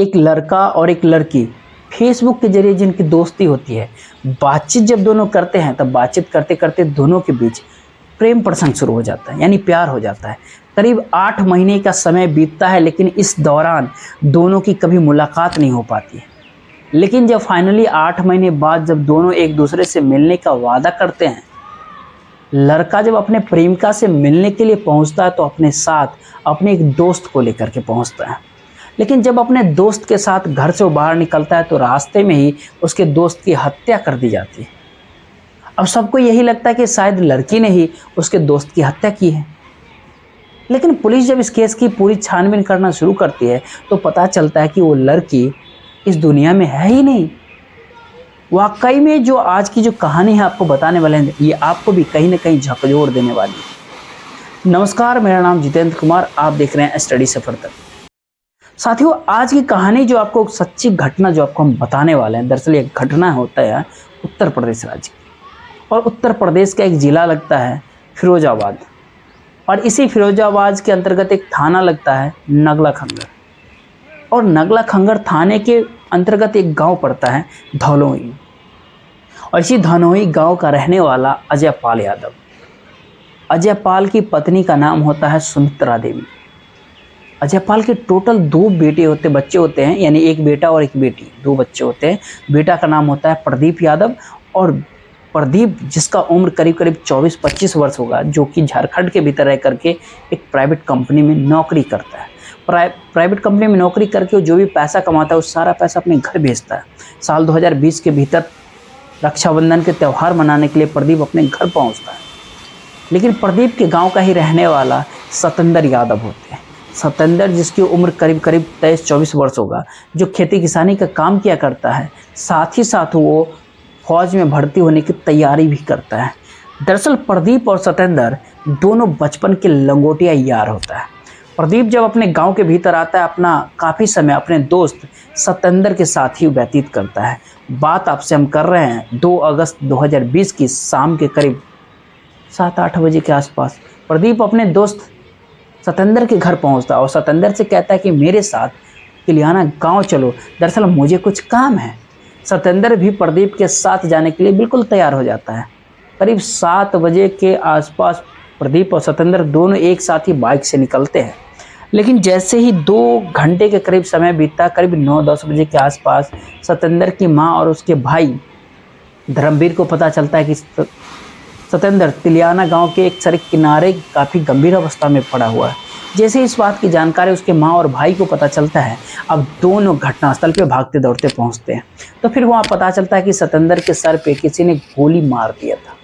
एक लड़का और एक लड़की फेसबुक के जरिए जिनकी दोस्ती होती है, बातचीत जब दोनों करते हैं तब बातचीत करते करते दोनों के बीच प्रेम प्रसंग शुरू हो जाता है, यानी प्यार हो जाता है। करीब 8 महीने का समय बीतता है, लेकिन इस दौरान दोनों की कभी मुलाकात नहीं हो पाती है। लेकिन जब फाइनली 8 महीने बाद जब दोनों एक दूसरे से मिलने का वादा करते हैं, लड़का जब अपने प्रेमिका से मिलने के लिए पहुंचता है तो अपने साथ अपने एक दोस्त को लेकर के पहुंचता है। लेकिन जब अपने दोस्त के साथ घर से वो बाहर निकलता है तो रास्ते में ही उसके दोस्त की हत्या कर दी जाती है। अब सबको यही लगता है कि शायद लड़की ने ही उसके दोस्त की हत्या की है। लेकिन पुलिस जब इस केस की पूरी छानबीन करना शुरू करती है तो पता चलता है कि वो लड़की इस दुनिया में है ही नहीं। वाकई में जो आज की जो कहानी है आपको बताने वाले हैं, ये आपको भी कहीं ना कहीं झकझोर देने वाली है। नमस्कार, मेरा नाम जितेंद्र कुमार, आप देख रहे हैं स्टडी सफर तक। साथियों, आज की कहानी जो आपको सच्ची घटना जो आपको हम बताने वाले हैं, दरअसल ये घटना होता है उत्तर प्रदेश राज्य की, और उत्तर प्रदेश का एक ज़िला लगता है फिरोजाबाद, और इसी फिरोजाबाद के अंतर्गत एक थाना लगता है नगला खंगर, और नगला खंगर थाने के अंतर्गत एक गांव पड़ता है धनोई, और इसी धनोई गांव का रहने वाला अजय पाल यादव। अजय पाल की पत्नी का नाम होता है सुमित्रा देवी। अजय पाल के टोटल 2 बच्चे होते हैं, यानी एक बेटा और एक बेटी, 2 बच्चे होते हैं। बेटा का नाम होता है प्रदीप यादव, और प्रदीप जिसका उम्र करीब करीब 24-25 वर्ष होगा, जो कि झारखंड के भीतर रह करके एक प्राइवेट कंपनी में नौकरी करता है। प्राइवेट कंपनी में नौकरी करके वो जो भी पैसा कमाता है वो सारा पैसा अपने घर भेजता है। साल 2020 के भीतर रक्षाबंधन के त्यौहार मनाने के लिए प्रदीप अपने घर पहुंचता है। लेकिन प्रदीप के गांव का ही रहने वाला सतेंद्र यादव होते हैं। सतेंद्र, जिसकी उम्र करीब करीब 23-24 वर्ष होगा, जो खेती किसानी का काम किया करता है, साथ ही साथ वो फौज में भर्ती होने की तैयारी भी करता है। दरअसल प्रदीप और सतेंद्र दोनों बचपन के लंगोटिया यार होता है। प्रदीप जब अपने गांव के भीतर आता है, अपना काफ़ी समय अपने दोस्त सतेंद्र के साथ ही व्यतीत करता है। बात आपसे हम कर रहे हैं 2 अगस्त 2020 की शाम के करीब 7-8 बजे के आसपास। प्रदीप अपने दोस्त सतेंद्र के घर पहुंचता है और सतेंद्र से कहता है कि मेरे साथ तिलियाना गांव चलो, दरअसल मुझे कुछ काम है। सतेंद्र भी प्रदीप के साथ जाने के लिए बिल्कुल तैयार हो जाता है। करीब 7 बजे के आसपास प्रदीप और सतेंद्र दोनों एक साथ ही बाइक से निकलते हैं। लेकिन जैसे ही 2 घंटे के करीब समय बीतता, करीब 9-10 बजे के आसपास सतेंद्र की माँ और उसके भाई धर्मवीर को पता चलता है कि सतेंद्र तिलियाना गांव के एक सड़क किनारे काफ़ी गंभीर अवस्था में पड़ा हुआ है। जैसे ही इस बात की जानकारी उसके माँ और भाई को पता चलता है, अब दोनों घटनास्थल पे भागते दौड़ते पहुंचते हैं। तो फिर वहाँ पता चलता है कि सतेंद्र के सर पे किसी ने गोली मार दिया था,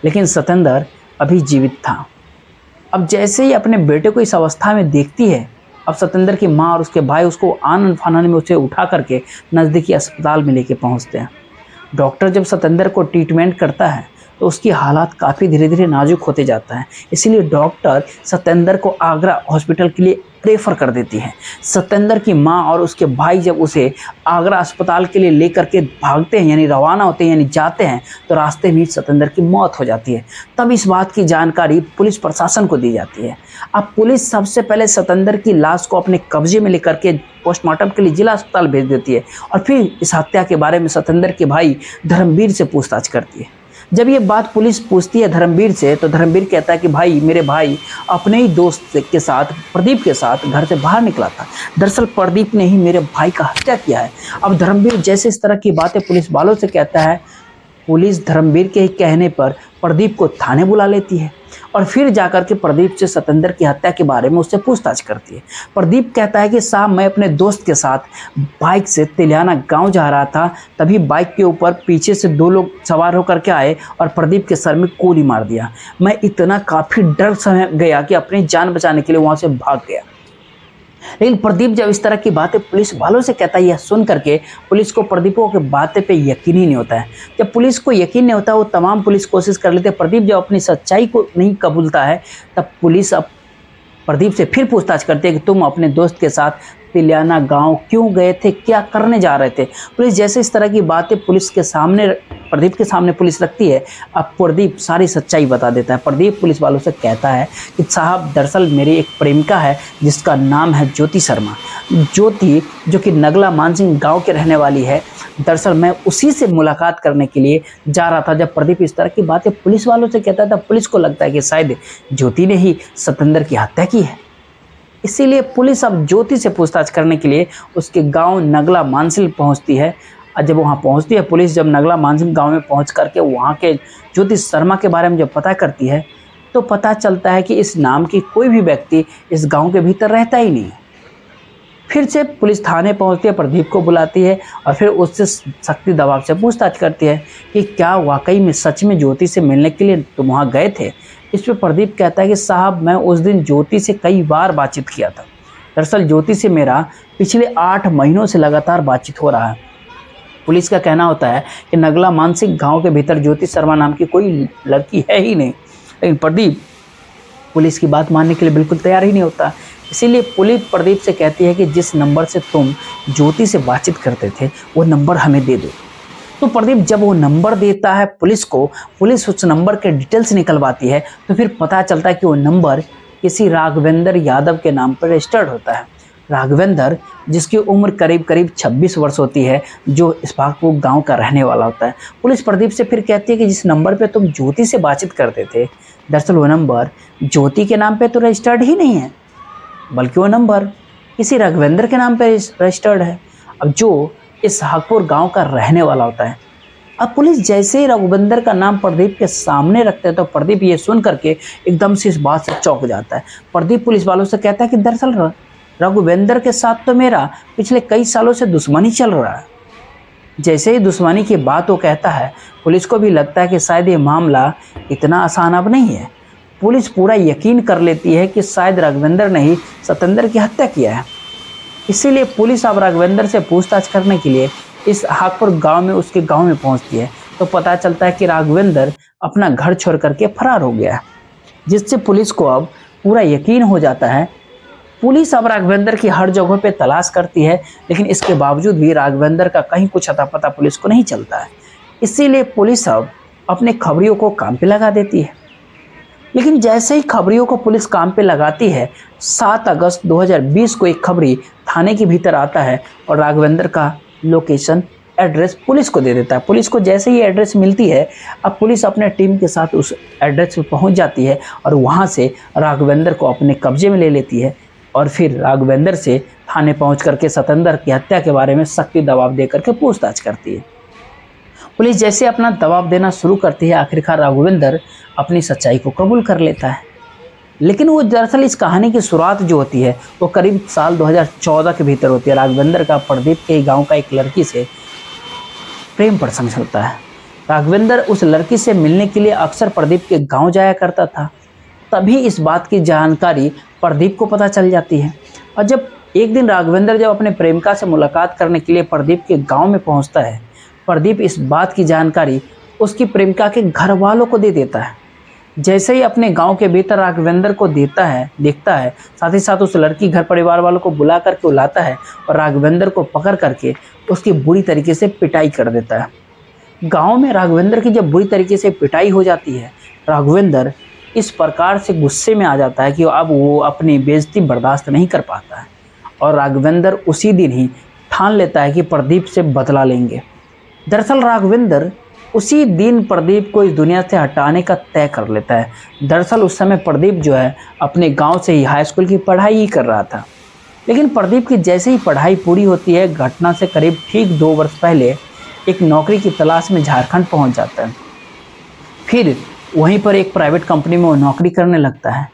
लेकिन सतेंद्र अभी जीवित था। अब जैसे ही अपने बेटे को इस अवस्था में देखती है, अब सतेंद्र की माँ और उसके भाई उसको आनन फानन में उसे उठा करके नज़दीकी अस्पताल में लेके पहुंचते हैं। डॉक्टर जब सतेंद्र को ट्रीटमेंट करता है तो उसकी हालात काफ़ी धीरे धीरे नाजुक होते जाता है, इसीलिए डॉक्टर सतेंद्र को आगरा हॉस्पिटल के लिए रेफ़र कर देती है। सतेंद्र की माँ और उसके भाई जब उसे आगरा अस्पताल के लिए लेकर के भागते हैं, यानी रवाना होते हैं, यानी जाते हैं, तो रास्ते में सतेंद्र की मौत हो जाती है। तब इस बात की जानकारी पुलिस प्रशासन को दी जाती है। अब पुलिस सबसे पहले सतेंद्र की लाश को अपने कब्जे में लेकर के पोस्टमार्टम के लिए जिला अस्पताल भेज देती है, और फिर इस हत्या के बारे में सतेंद्र के भाई धर्मवीर से पूछताछ करती है। जब ये बात पुलिस पूछती है धर्मवीर से, तो धर्मवीर कहता है कि भाई, मेरे भाई अपने ही दोस्त के साथ, प्रदीप के साथ घर से बाहर निकला था। दरअसल प्रदीप ने ही मेरे भाई का हत्या किया है। अब धर्मवीर जैसे इस तरह की बातें पुलिस वालों से कहता है, पुलिस धर्मवीर के ही कहने पर प्रदीप को थाने बुला लेती है, और फिर जाकर के प्रदीप से सतेंद्र की हत्या के बारे में उससे पूछताछ करती है। प्रदीप कहता है कि साहब, मैं अपने दोस्त के साथ बाइक से तिलियाना गांव जा रहा था, तभी बाइक के ऊपर पीछे से 2 लोग सवार होकर के आए और प्रदीप के सर में गोली मार दिया। मैं इतना काफ़ी डर समय गया कि अपनी जान बचाने के लिए वहाँ से भाग गया। लेकिन प्रदीप जब इस तरह की बातें पुलिस वालों से कहता है, यह सुन करके पुलिस को प्रदीपों के बातें पे यकीन ही नहीं होता है। जब पुलिस को यकीन नहीं होता, वो तमाम पुलिस कोशिश कर लेते हैं। प्रदीप जब अपनी सच्चाई को नहीं कबूलता है, तब पुलिस अब प्रदीप से फिर पूछताछ करती है कि तुम अपने दोस्त के साथ तिलियाना गांव क्यों गए थे, क्या करने जा रहे थे। पुलिस जैसे इस तरह की बातें प्रदीप के सामने पुलिस रखती है, अब प्रदीप सारी सच्चाई बता देता है। प्रदीप पुलिस वालों से कहता है कि साहब दरअसल मेरी एक प्रेमिका है जिसका नाम है ज्योति शर्मा। ज्योति जो कि नगला मानसिंह गांव के रहने वाली है। दरअसल मैं उसी से मुलाकात करने के लिए जा रहा था। जब प्रदीप इस तरह की बातें पुलिस वालों से कहता है तब पुलिस को लगता है कि शायद ज्योति ने ही सतेंद्र की हत्या की है। इसीलिए पुलिस अब ज्योति से पूछताछ करने के लिए उसके गांव नगला मानसिंह पहुंचती है। और जब वहां पहुंचती है पुलिस, जब नगला मानसिंह गांव में पहुंच करके वहां के ज्योति शर्मा के बारे में जब पता करती है तो पता चलता है कि इस नाम की कोई भी व्यक्ति इस गांव के भीतर रहता ही नहीं। फिर से पुलिस थाने पहुंचती है, प्रदीप को बुलाती है और फिर उससे सख्ती दबाव से पूछताछ करती है कि क्या वाकई में सच में ज्योति से मिलने के लिए तुम वहाँ गए थे। इस पर प्रदीप कहता है कि साहब मैं उस दिन ज्योति से कई बार बातचीत किया था। दरअसल ज्योति से मेरा पिछले 8 महीनों से लगातार बातचीत हो रहा है। पुलिस का कहना होता है कि नगला मानसिंह गांव के भीतर ज्योति शर्मा नाम की कोई लड़की है ही नहीं। लेकिन प्रदीप पुलिस की बात मानने के लिए बिल्कुल तैयार ही नहीं होता। इसीलिए पुलिस प्रदीप से कहती है कि जिस नंबर से तुम ज्योति से बातचीत करते थे वो नंबर हमें दे दो। तो प्रदीप जब वो नंबर देता है पुलिस को, पुलिस उस नंबर के डिटेल्स निकलवाती है तो फिर पता चलता है कि वो नंबर किसी राघवेंद्र यादव के नाम पर रजिस्टर्ड होता है। राघवेंद्र जिसकी उम्र करीब 26 वर्ष होती है, जो इस्पाकपुर गांव का रहने वाला होता है। पुलिस प्रदीप से फिर कहती है कि जिस नंबर पे तुम ज्योति से बातचीत करते थे दरअसल वो नंबर ज्योति के नाम पे तो रजिस्टर्ड ही नहीं है, बल्कि वो नंबर किसी राघवेंद्र के नाम पे रजिस्टर्ड है, अब जो इस हाकपुर गांव का रहने वाला होता है। अब पुलिस जैसे ही रघुवेंद्र का नाम प्रदीप के सामने रखते हैं तो प्रदीप ये सुन करके एकदम से इस बात से चौंक जाता है। प्रदीप पुलिस वालों से कहता है कि दरअसल रघुवेंद्र के साथ तो मेरा पिछले कई सालों से दुश्मनी चल रहा है। जैसे ही दुश्मनी की बात वो कहता है पुलिस को भी लगता है कि शायद ये मामला इतना आसान अब नहीं है। पुलिस पूरा यकीन कर लेती है कि शायद राघवेंद्र ने ही सतेंद्र की हत्या किया है। इसीलिए पुलिस अब राघवेंद्र से पूछताछ करने के लिए इस हाकपुर गांव में उसके गांव में पहुंचती है तो पता चलता है कि राघवेंद्र अपना घर छोड़ करके फरार हो गया है, जिससे पुलिस को अब पूरा यकीन हो जाता है। पुलिस अब राघवेंद्र की हर जगह पे तलाश करती है, लेकिन इसके बावजूद भी राघवेंद्र का कहीं कुछ अता पता पुलिस को नहीं चलता है। इसीलिए पुलिस अब अपने खबरियों को काम पे लगा देती है। लेकिन जैसे ही खबरियों को पुलिस काम पे लगाती है, 7 अगस्त 2020 को एक खबरी थाने के भीतर आता है और राघवेंद्र का लोकेशन एड्रेस पुलिस को दे देता है। पुलिस को जैसे ही एड्रेस मिलती है, अब पुलिस अपने टीम के साथ उस एड्रेस पे पहुंच जाती है और वहां से राघवेंद्र को अपने कब्जे में ले लेती है और फिर राघवेंद्र से थाने पहुंच करके सतेंद्र की हत्या के बारे में सख्ती दबाव दे करके पूछताछ करती है। पुलिस जैसे अपना दबाव देना शुरू करती है, आखिरकार राघवेंद्र अपनी सच्चाई को कबूल कर लेता है। लेकिन वो दरअसल इस कहानी की शुरुआत जो होती है वो करीब साल 2014 के भीतर होती है। राघवेंद्र का प्रदीप के गांव का एक लड़की से प्रेम प्रसंग चलता है। राघवेंद्र उस लड़की से मिलने के लिए अक्सर प्रदीप के गांव जाया करता था। तभी इस बात की जानकारी प्रदीप को पता चल जाती है और जब एक दिन राघवेंद्र जब अपने प्रेमिका से मुलाकात करने के लिए प्रदीप के गाँव में पहुँचता है, प्रदीप इस बात की जानकारी उसकी प्रेमिका के घर वालों को दे देता है। जैसे ही अपने गांव के भीतर राघवेंद्र को देखता है, साथ ही साथ उस लड़की घर परिवार वालों को बुला करके बुलाता है और राघवेंद्र को पकड़ करके उसकी बुरी तरीके से पिटाई कर देता है। गांव में राघवेंद्र की जब बुरी तरीके से पिटाई हो जाती है, राघवेंद्र इस प्रकार से गुस्से में आ जाता है कि अब वो अपनी बेइज्जती बर्दाश्त नहीं कर पाता है और राघवेंद्र उसी दिन ही ठान लेता है कि प्रदीप से बदला लेंगे। दरअसल राघवेंद्र उसी दिन प्रदीप को इस दुनिया से हटाने का तय कर लेता है। दरअसल उस समय प्रदीप जो है अपने गांव से ही हाई स्कूल की पढ़ाई ही कर रहा था। लेकिन प्रदीप की जैसे ही पढ़ाई पूरी होती है, घटना से करीब ठीक 2 वर्ष पहले एक नौकरी की तलाश में झारखंड पहुंच जाता है। फिर वहीं पर एक प्राइवेट कंपनी में वो नौकरी करने लगता है।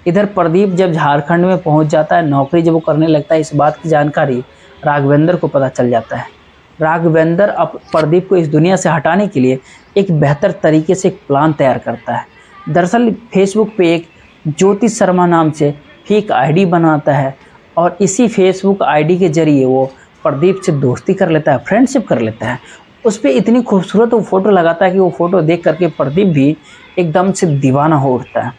इधर प्रदीप जब झारखंड में पहुंच जाता है, नौकरी जब वो करने लगता है, इस बात की जानकारी राघवेंद्र को पता चल जाता है। राघवेंद्र अब प्रदीप को इस दुनिया से हटाने के लिए एक बेहतर तरीके से एक प्लान तैयार करता है। दरअसल फेसबुक पे एक ज्योति शर्मा नाम से फेक आईडी बनाता है और इसी फेसबुक आईडी के जरिए वो प्रदीप से दोस्ती कर लेता है, फ्रेंडशिप कर लेता है। उस पर इतनी खूबसूरत वो फ़ोटो लगाता है कि वो फ़ोटो देख करके प्रदीप भी एकदम से दीवाना हो उठता है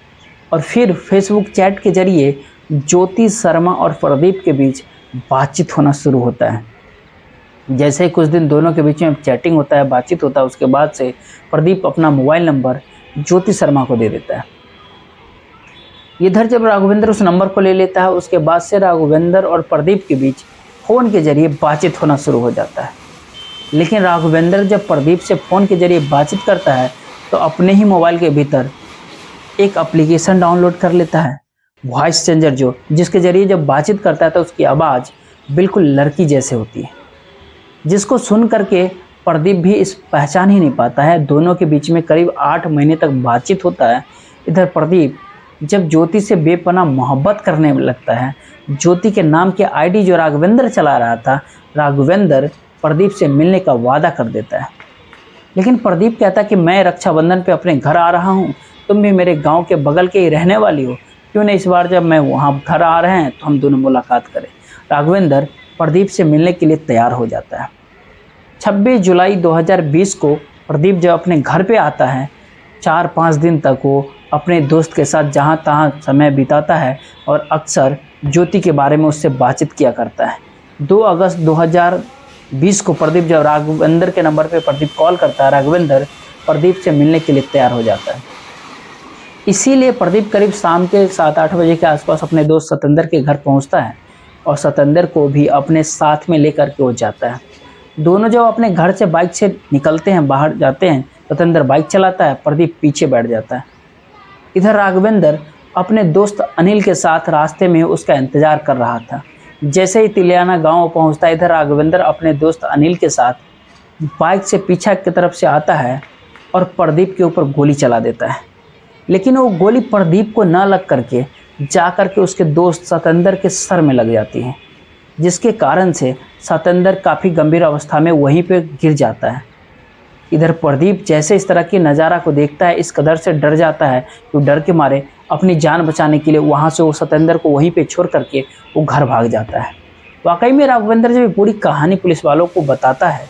और फिर फेसबुक चैट के जरिए ज्योति शर्मा और प्रदीप के बीच बातचीत होना शुरू होता है। जैसे ही कुछ दिन दोनों के बीच में चैटिंग होता है, बातचीत होता है, उसके बाद से प्रदीप अपना मोबाइल नंबर ज्योति शर्मा को दे देता है। इधर जब राघवेंद्र उस नंबर को ले लेता है, उसके बाद से राघवेंद्र और प्रदीप के बीच फ़ोन के जरिए बातचीत होना शुरू हो जाता है। लेकिन राघवेंद्र जब प्रदीप से फ़ोन के जरिए बातचीत करता है तो अपने ही मोबाइल के भीतर एक एप्लीकेशन डाउनलोड कर लेता है, वॉइस चेंजर, जिसके जरिए जब बातचीत करता है तो उसकी आवाज़ बिल्कुल लड़की जैसे होती है, जिसको सुन करके प्रदीप भी इस पहचान ही नहीं पाता है। दोनों के बीच में करीब 8 महीने तक बातचीत होता है। इधर प्रदीप जब ज्योति से बेपनाह मोहब्बत करने लगता है, ज्योति के नाम के आईडी जो राघवेंद्र चला रहा था, राघवेंद्र प्रदीप से मिलने का वादा कर देता है। लेकिन प्रदीप कहता है कि मैं रक्षाबंधन पे अपने घर आ रहा हूँ, तुम भी मेरे गांव के बगल के ही रहने वाली हो, क्यों नहीं इस बार जब मैं वहाँ घर आ रहे हैं तो हम दोनों मुलाकात करें। राघवेंद्र प्रदीप से मिलने के लिए तैयार हो जाता है। 26 जुलाई 2020 को प्रदीप जब अपने घर पे आता है, 4-5 दिन तक वो अपने दोस्त के साथ जहाँ तहाँ समय बिताता है और अक्सर ज्योति के बारे में उससे बातचीत किया करता है। 2 अगस्त 2020 को प्रदीप जब राघवेंद्र के नंबर पे प्रदीप कॉल करता है, राघवेंद्र प्रदीप से मिलने के लिए तैयार हो जाता है। इसीलिए प्रदीप करीब शाम के 7-8 बजे के आसपास अपने दोस्त सतेंद्र के घर पहुंचता है और सतेंद्र को भी अपने साथ में लेकर के वो जाता है। दोनों जब अपने घर से बाइक से निकलते हैं, बाहर जाते हैं, सतेंद्र बाइक चलाता है, प्रदीप पीछे बैठ जाता है। इधर राघवेंद्र अपने दोस्त अनिल के साथ रास्ते में उसका इंतजार कर रहा था। जैसे ही तिलियाना गांव पहुंचता है, इधर राघवेंद्र अपने दोस्त अनिल के साथ बाइक से पीछे की तरफ से आता है और प्रदीप के ऊपर गोली चला देता है। लेकिन वो गोली प्रदीप को न लग करके जा करके उसके दोस्त सतेंद्र के सर में लग जाती है, जिसके कारण से सतेंद्र काफ़ी गंभीर अवस्था में वहीं पे गिर जाता है। इधर प्रदीप जैसे इस तरह की नज़ारा को देखता है, इस कदर से डर जाता है कि डर के मारे अपनी जान बचाने के लिए वहाँ से वो सतेंद्र को वहीं पे छोड़ करके वो घर भाग जाता है। वाकई में राघवेंद्र जब पूरी कहानी पुलिस वालों को बताता है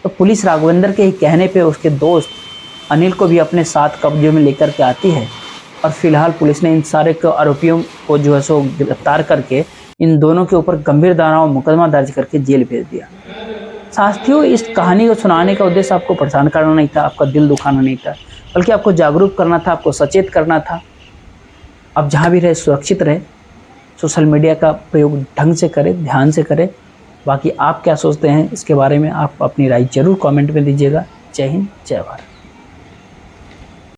तो पुलिस राघवेंद्र के ही कहने पे उसके दोस्त अनिल को भी अपने साथ कब्जे में लेकर के आती है और फिलहाल पुलिस ने इन सारे आरोपियों को जो है सो गिरफ्तार करके इन दोनों के ऊपर गंभीर धाराओं में मुकदमा दर्ज करके जेल भेज दिया। साथियों, इस कहानी को सुनाने का उद्देश्य आपको परेशान करना नहीं था, आपका दिल दुखाना नहीं था, बल्कि आपको जागरूक करना था, आपको सचेत करना था। आप जहाँ भी रहे सुरक्षित रहे, सोशल मीडिया का प्रयोग ढंग से करें, ध्यान से करें। बाकी आप क्या सोचते हैं इसके बारे में आप अपनी राय जरूर कमेंट में दीजिएगा। जय हिंद, जय भारत।